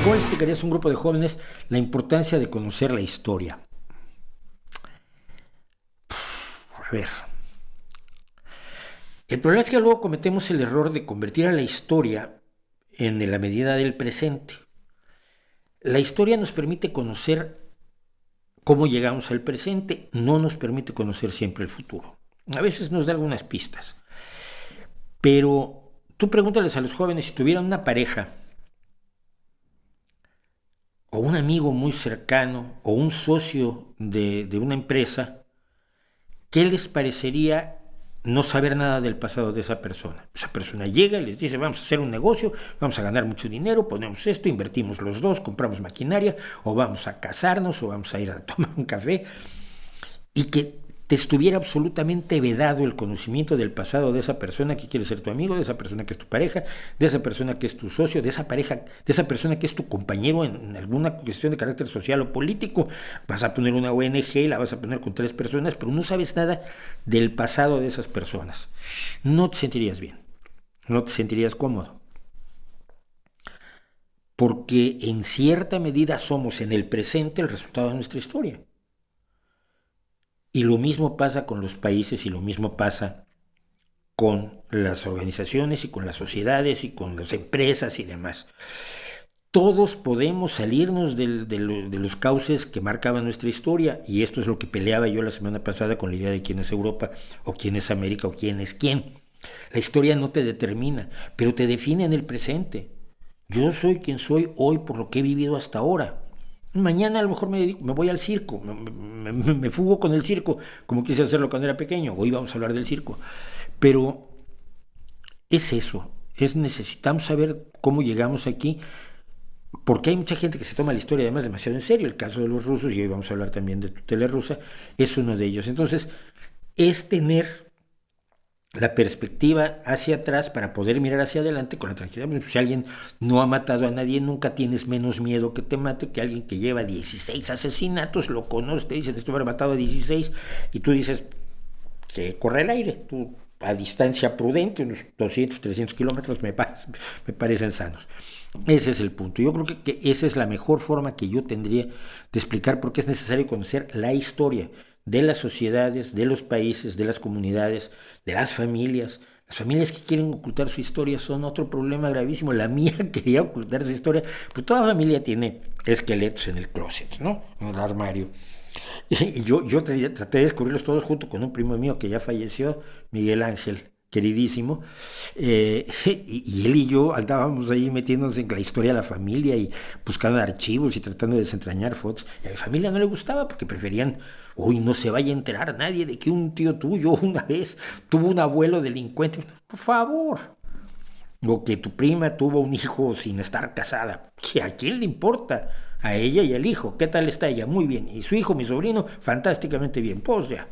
¿Cómo le explicarías a un grupo de jóvenes la importancia de conocer la historia? A ver. El problema es que luego cometemos el error de convertir a la historia en la medida del presente. La historia nos permite conocer cómo llegamos al presente, no nos permite conocer siempre el futuro. A veces nos da algunas pistas. Pero tú pregúntales a los jóvenes si tuvieran una pareja o un amigo muy cercano o un socio de una empresa, ¿qué les parecería no saber nada del pasado de esa persona? Esa persona llega y les dice, vamos a hacer un negocio, vamos a ganar mucho dinero, ponemos esto, invertimos los dos, compramos maquinaria, o vamos a casarnos, o vamos a ir a tomar un café, y que te estuviera absolutamente vedado el conocimiento del pasado de esa persona que quiere ser tu amigo, de esa persona que es tu pareja, de esa persona que es tu socio, de esa pareja, de esa persona que es tu compañero en alguna cuestión de carácter social o político. Vas a poner una ONG, la vas a poner con 3 personas, pero no sabes nada del pasado de esas personas. No te sentirías bien, no te sentirías cómodo. Porque en cierta medida somos en el presente el resultado de nuestra historia. Y lo mismo pasa con los países y lo mismo pasa con las organizaciones y con las sociedades y con las empresas y demás. Todos podemos salirnos de los cauces que marcaban nuestra historia, y esto es lo que peleaba yo la semana pasada con la idea de quién es Europa o quién es América o quién es quién. La historia no te determina, pero te define en el presente. Yo soy quien soy hoy por lo que he vivido hasta ahora. Mañana a lo mejor me voy al circo, me fugo con el circo, como quise hacerlo cuando era pequeño. Hoy vamos a hablar del circo. Pero es eso, necesitamos saber cómo llegamos aquí, porque hay mucha gente que se toma la historia además demasiado en serio. El caso de los rusos, y hoy vamos a hablar también de tutela rusa, es uno de ellos. Entonces, es tener la perspectiva hacia atrás para poder mirar hacia adelante con la tranquilidad. Si alguien no ha matado a nadie, nunca tienes menos miedo que te mate que alguien que lleva 16 asesinatos, lo conoces, te dicen esto haber matado a 16, y tú dices que corre el aire. Tú, a distancia prudente, unos 200, 300 kilómetros, me parecen sanos. Ese es el punto. Yo creo que esa es la mejor forma que yo tendría de explicar por qué es necesario conocer la historia de las sociedades, de los países, de las comunidades, de las familias. Las familias que quieren ocultar su historia son otro problema gravísimo. La mía quería ocultar su historia, pues toda familia tiene esqueletos en el closet, ¿no? En el armario. Y yo traté de descubrirlos todos junto con un primo mío que ya falleció, Miguel Ángel, queridísimo, y él y yo andábamos ahí metiéndonos en la historia de la familia y buscando archivos y tratando de desentrañar fotos. Y a mi familia no le gustaba porque preferían, no se vaya a enterar nadie de que un tío tuyo una vez tuvo un abuelo delincuente. Por favor. O que tu prima tuvo un hijo sin estar casada. ¿A quién le importa? A ella y al hijo. ¿Qué tal está ella? Muy bien. Y su hijo, mi sobrino, fantásticamente bien. Pues ya.